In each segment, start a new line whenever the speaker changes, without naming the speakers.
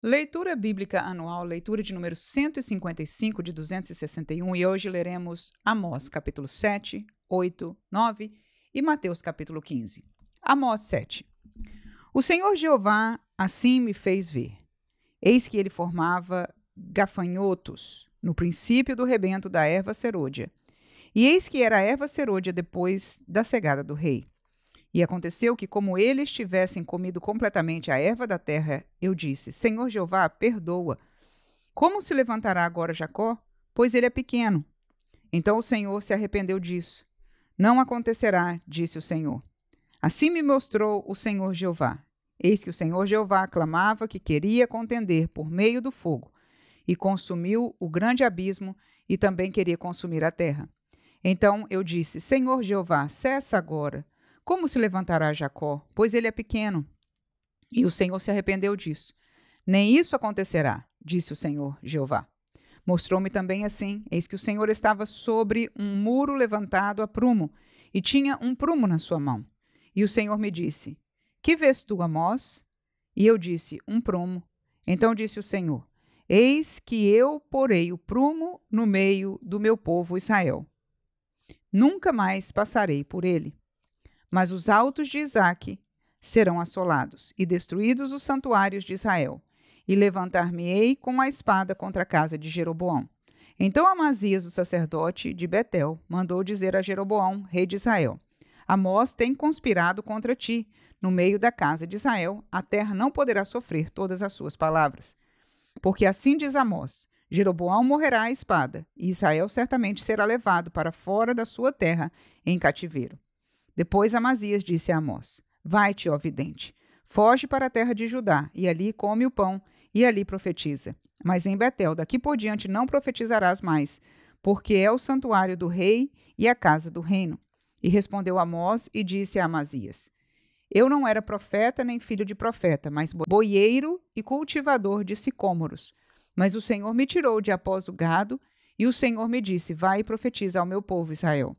Leitura Bíblica Anual, leitura de número 155 de 261, e hoje leremos Amós, capítulo 7, 8, 9 e Mateus, capítulo 15. Amós 7. O Senhor Jeová assim me fez ver. Eis que ele formava gafanhotos no princípio do rebento da erva serôdia. E eis que era a erva serôdia depois da cegada do rei. E aconteceu que, como eles tivessem comido completamente a erva da terra, eu disse: Senhor Jeová, perdoa. Como se levantará agora Jacó? Pois ele é pequeno. Então o Senhor se arrependeu disso. Não acontecerá, disse o Senhor. Assim me mostrou o Senhor Jeová. Eis que o Senhor Jeová clamava que queria contender por meio do fogo, e consumiu o grande abismo, e também queria consumir a terra. Então eu disse: Senhor Jeová, cessa agora. Como se levantará Jacó? Pois ele é pequeno. E o Senhor se arrependeu disso. Nem isso acontecerá, disse o Senhor Jeová. Mostrou-me também assim: eis que o Senhor estava sobre um muro levantado a prumo, e tinha um prumo na sua mão. E o Senhor me disse: Que vês tu, Amós? E eu disse: Um prumo. Então disse o Senhor: Eis que eu porei o prumo no meio do meu povo Israel. Nunca mais passarei por ele. Mas os altos de Isaque serão assolados, e destruídos os santuários de Israel. E levantar-me-ei com a espada contra a casa de Jeroboão. Então Amazias, o sacerdote de Betel, mandou dizer a Jeroboão, rei de Israel: Amós tem conspirado contra ti. No meio da casa de Israel, a terra não poderá sofrer todas as suas palavras. Porque assim diz Amós: Jeroboão morrerá à espada, e Israel certamente será levado para fora da sua terra em cativeiro. Depois Amazias disse a Amós: Vai-te, ó vidente, foge para a terra de Judá, e ali come o pão, e ali profetiza. Mas em Betel, daqui por diante, não profetizarás mais, porque é o santuário do rei e a casa do reino. E respondeu Amós e disse a Amazias: Eu não era profeta nem filho de profeta, mas boieiro e cultivador de sicômoros. Mas o Senhor me tirou de após o gado, e o Senhor me disse: Vai e profetiza ao meu povo Israel.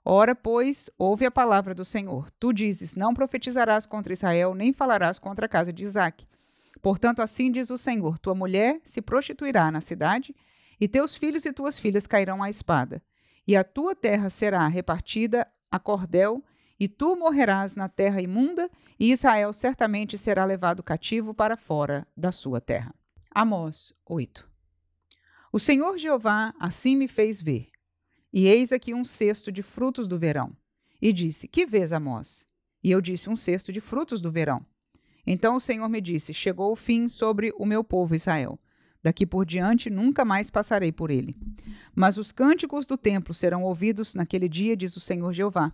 Ora, pois, ouve a palavra do Senhor. Tu dizes: Não profetizarás contra Israel, nem falarás contra a casa de Isaque. Portanto, assim diz o Senhor: Tua mulher se prostituirá na cidade, e teus filhos e tuas filhas cairão à espada. E a tua terra será repartida a cordel, e tu morrerás na terra imunda, e Israel certamente será levado cativo para fora da sua terra. Amós 8. O Senhor Jeová assim me fez ver. E eis aqui um cesto de frutos do verão. E disse: Que vês, Amós? E eu disse: Um cesto de frutos do verão. Então o Senhor me disse: Chegou o fim sobre o meu povo Israel. Daqui por diante nunca mais passarei por ele. Mas os cânticos do templo serão ouvidos naquele dia, diz o Senhor Jeová.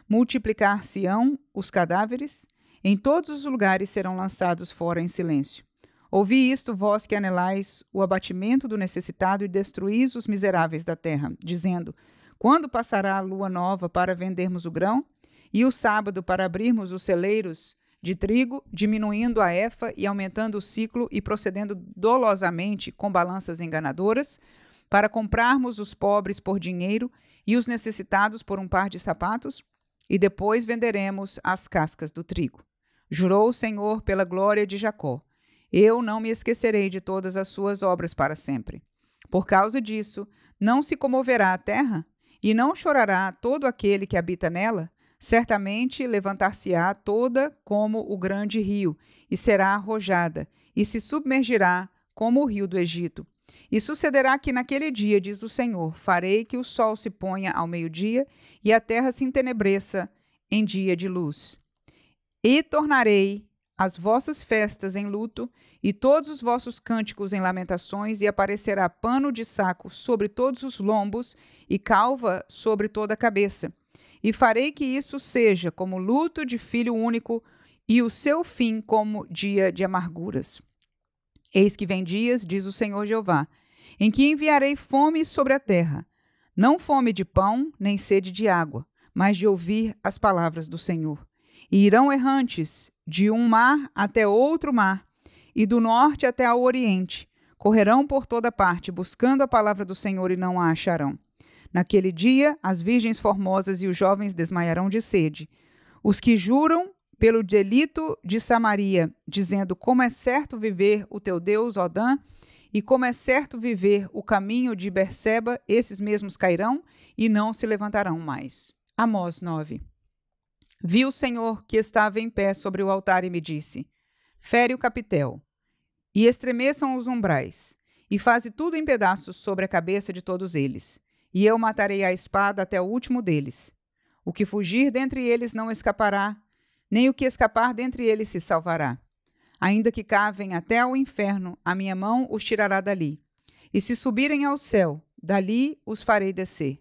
Multiplicar-se-ão os cadáveres, em todos os lugares serão lançados fora em silêncio. Ouvi isto, vós que anelais o abatimento do necessitado e destruís os miseráveis da terra, dizendo: Quando passará a lua nova para vendermos o grão, e o sábado para abrirmos os celeiros de trigo, diminuindo a efa e aumentando o ciclo e procedendo dolosamente com balanças enganadoras, para comprarmos os pobres por dinheiro e os necessitados por um par de sapatos? E depois venderemos as cascas do trigo. Jurou o Senhor pela glória de Jacó: Eu não me esquecerei de todas as suas obras para sempre. Por causa disso, não se comoverá a terra, e não chorará todo aquele que habita nela? Certamente levantar-se-á toda como o grande rio, e será arrojada, e se submergirá como o rio do Egito. E sucederá que naquele dia, diz o Senhor, farei que o sol se ponha ao meio-dia, e a terra se entenebreça em dia de luz. E tornarei as vossas festas em luto, e todos os vossos cânticos em lamentações, e aparecerá pano de saco sobre todos os lombos, e calva sobre toda a cabeça. E farei que isso seja como luto de filho único, e o seu fim como dia de amarguras. Eis que vem dias, diz o Senhor Jeová, em que enviarei fome sobre a terra, não fome de pão, nem sede de água, mas de ouvir as palavras do Senhor. E irão errantes de um mar até outro mar, e do norte até ao oriente. Correrão por toda parte, buscando a palavra do Senhor, e não a acharão. Naquele dia, as virgens formosas e os jovens desmaiarão de sede. Os que juram pelo delito de Samaria, dizendo: como é certo viver o teu Deus, ó Dan, e como é certo viver o caminho de Berseba, esses mesmos cairão e não se levantarão mais. Amós 9. Vi o Senhor que estava em pé sobre o altar e me disse: fere o capitel, e estremeçam os umbrais, e faze tudo em pedaços sobre a cabeça de todos eles, e eu matarei a espada até o último deles. O que fugir dentre eles não escapará, nem o que escapar dentre eles se salvará. Ainda que cavem até ao inferno, a minha mão os tirará dali. E se subirem ao céu, dali os farei descer.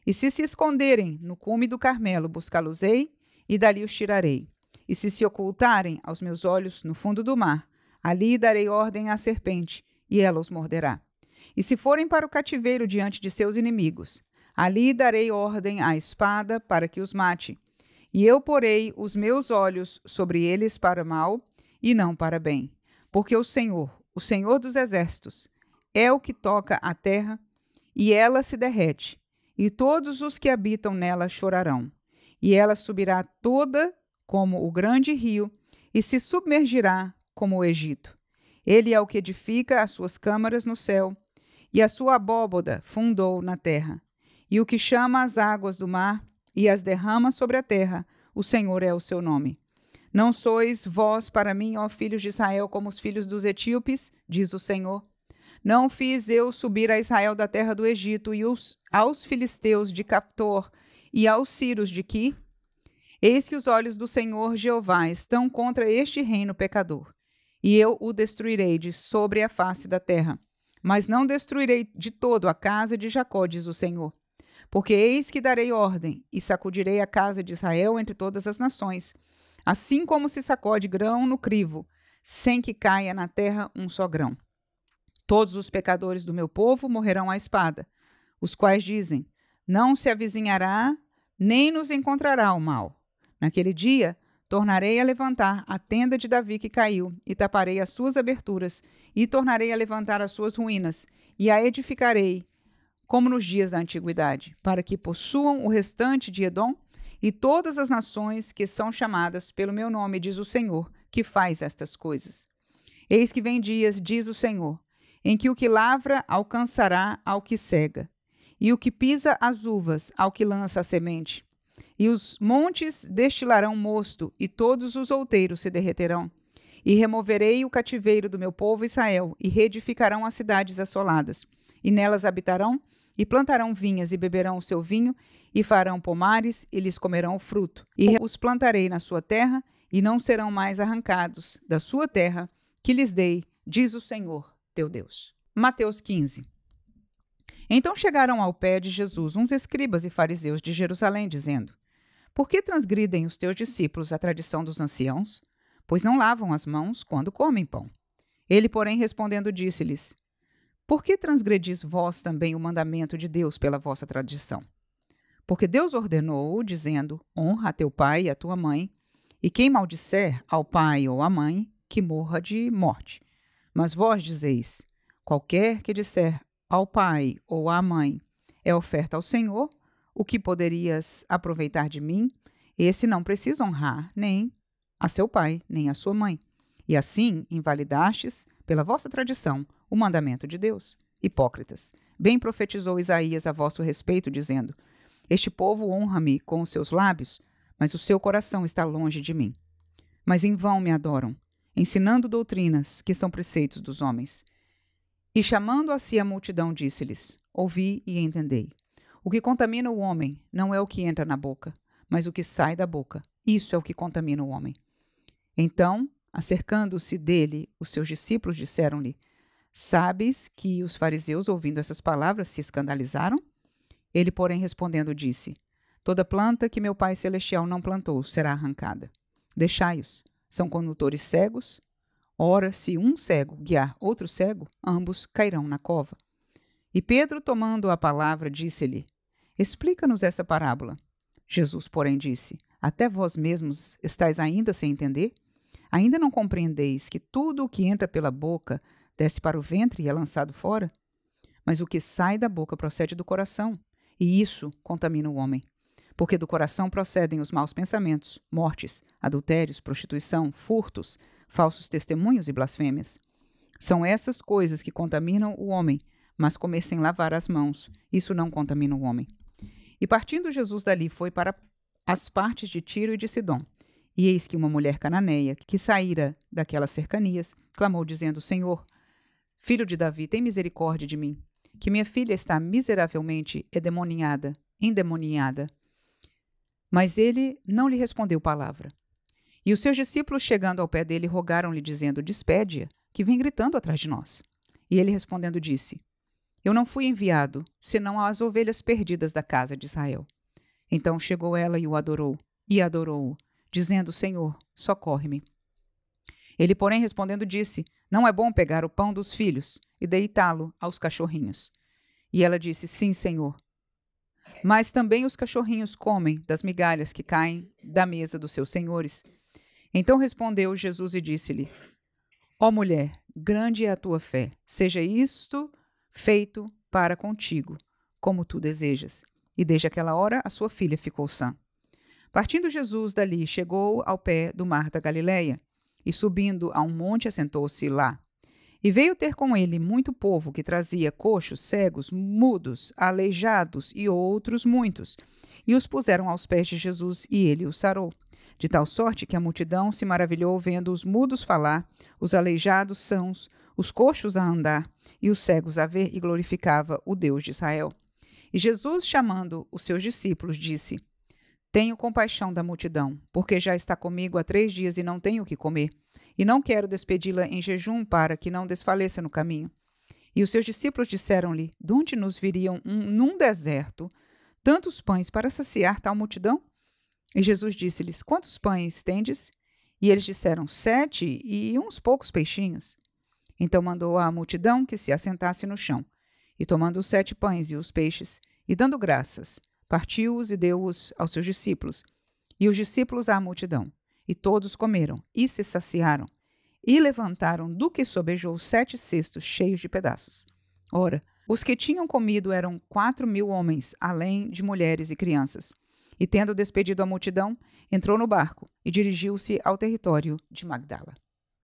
E se esconderem no cume do Carmelo, buscá-los-ei, e dali os tirarei. E se ocultarem aos meus olhos no fundo do mar, ali darei ordem à serpente, e ela os morderá. E se forem para o cativeiro diante de seus inimigos, ali darei ordem à espada para que os mate. E eu porei os meus olhos sobre eles para mal e não para bem. Porque o Senhor dos exércitos, é o que toca a terra, e ela se derrete, e todos os que habitam nela chorarão. E ela subirá toda como o grande rio, e se submergirá como o Egito. Ele é o que edifica as suas câmaras no céu, e a sua abóboda fundou na terra. E o que chama as águas do mar e as derrama sobre a terra, o Senhor é o seu nome. Não sois vós para mim, ó filhos de Israel, como os filhos dos etíopes, diz o Senhor. Não fiz eu subir a Israel da terra do Egito e aos filisteus de Caftor e aos sírios de Qui? Eis que os olhos do Senhor Jeová estão contra este reino pecador, e eu o destruirei de sobre a face da terra. Mas não destruirei de todo a casa de Jacó, diz o Senhor. Porque eis que darei ordem, e sacudirei a casa de Israel entre todas as nações, assim como se sacode grão no crivo, sem que caia na terra um só grão. Todos os pecadores do meu povo morrerão à espada, os quais dizem: não se avizinhará, nem nos encontrará o mal. Naquele dia, tornarei a levantar a tenda de Davi que caiu, e taparei as suas aberturas, e tornarei a levantar as suas ruínas, e a edificarei, como nos dias da antiguidade, para que possuam o restante de Edom e todas as nações que são chamadas pelo meu nome, diz o Senhor, que faz estas coisas. Eis que vem dias, diz o Senhor, em que o que lavra alcançará ao que cega, e o que pisa as uvas ao que lança a semente. E os montes destilarão mosto, e todos os outeiros se derreterão. E removerei o cativeiro do meu povo Israel, e reedificarão as cidades assoladas, e nelas habitarão, e plantarão vinhas, e beberão o seu vinho, e farão pomares, e lhes comerão o fruto. E os plantarei na sua terra, e não serão mais arrancados da sua terra, que lhes dei, diz o Senhor, teu Deus. Mateus 15. Então chegaram ao pé de Jesus uns escribas e fariseus de Jerusalém, dizendo: por que transgridem os teus discípulos a tradição dos anciãos? Pois não lavam as mãos quando comem pão. Ele, porém, respondendo, disse-lhes: por que transgredis vós também o mandamento de Deus pela vossa tradição? Porque Deus ordenou, dizendo: honra a teu pai e a tua mãe, e quem maldisser ao pai ou à mãe, que morra de morte. Mas vós dizeis: qualquer que disser ao pai ou à mãe, é oferta ao Senhor, o que poderias aproveitar de mim? Esse não precisa honrar nem a seu pai, nem a sua mãe. E assim invalidastes, pela vossa tradição, o mandamento de Deus. Hipócritas, bem profetizou Isaías a vosso respeito, dizendo: este povo honra-me com os seus lábios, mas o seu coração está longe de mim. Mas em vão me adoram, ensinando doutrinas que são preceitos dos homens. E chamando a si a multidão, disse-lhes: ouvi e entendei. O que contamina o homem não é o que entra na boca, mas o que sai da boca. Isso é o que contamina o homem. Então, acercando-se dele, os seus discípulos disseram-lhe: sabes que os fariseus, ouvindo essas palavras, se escandalizaram? Ele, porém, respondendo, disse: toda planta que meu Pai Celestial não plantou será arrancada. Deixai-os, são condutores cegos. Ora, se um cego guiar outro cego, ambos cairão na cova. E Pedro, tomando a palavra, disse-lhe: explica-nos essa parábola. Jesus, porém, disse: até vós mesmos estáis ainda sem entender? Ainda não compreendeis que tudo o que entra pela boca desce para o ventre e é lançado fora? Mas o que sai da boca procede do coração, e isso contamina o homem. porque do coração procedem os maus pensamentos, mortes, adultérios, prostituição, furtos, falsos testemunhos e blasfêmias. São essas coisas que contaminam o homem, mas comer sem lavar as mãos, isso não contamina o homem. E partindo Jesus dali foi para as partes de Tiro e de Sidom. E eis que uma mulher cananeia, que saíra daquelas cercanias, clamou dizendo: Senhor, filho de Davi, tem misericórdia de mim, que minha filha está miseravelmente endemoniada. Mas ele não lhe respondeu palavra. E os seus discípulos, chegando ao pé dele, rogaram-lhe, dizendo: Despede-a, que vem gritando atrás de nós. E ele respondendo disse: Eu não fui enviado, senão às ovelhas perdidas da casa de Israel. Então chegou ela e o adorou-o, dizendo: Senhor, socorre-me. Ele, porém, respondendo, disse: Não é bom pegar o pão dos filhos e deitá-lo aos cachorrinhos. E ela disse: Sim, Senhor. Mas também os cachorrinhos comem das migalhas que caem da mesa dos seus senhores. Então respondeu Jesus e disse-lhe: Ó mulher, grande é a tua fé, seja isto feito para contigo, como tu desejas. E desde aquela hora a sua filha ficou sã. Partindo Jesus dali, chegou ao pé do mar da Galileia, e subindo a um monte assentou-se lá. E veio ter com ele muito povo que trazia coxos, cegos, mudos, aleijados e outros muitos, e os puseram aos pés de Jesus, e ele os sarou. De tal sorte que a multidão se maravilhou vendo os mudos falar, os aleijados sãos, os coxos a andar, e os cegos a ver, e glorificava o Deus de Israel. E Jesus, chamando os seus discípulos, disse: Tenho compaixão da multidão, porque já está comigo há 3 dias e não tenho o que comer. E não quero despedi-la em jejum para que não desfaleça no caminho. E os seus discípulos disseram-lhe: De onde nos viriam num deserto tantos pães para saciar tal multidão? E Jesus disse-lhes: Quantos pães tendes? E eles disseram: 7 e uns poucos peixinhos. Então mandou à multidão que se assentasse no chão. E tomando os 7 pães e os peixes, e dando graças, partiu-os e deu-os aos seus discípulos. E os discípulos à multidão. E todos comeram, e se saciaram, e levantaram do que sobejou 7 cestos cheios de pedaços. Ora, os que tinham comido eram 4.000 homens, além de mulheres e crianças. E tendo despedido a multidão, entrou no barco e dirigiu-se ao território de Magdala.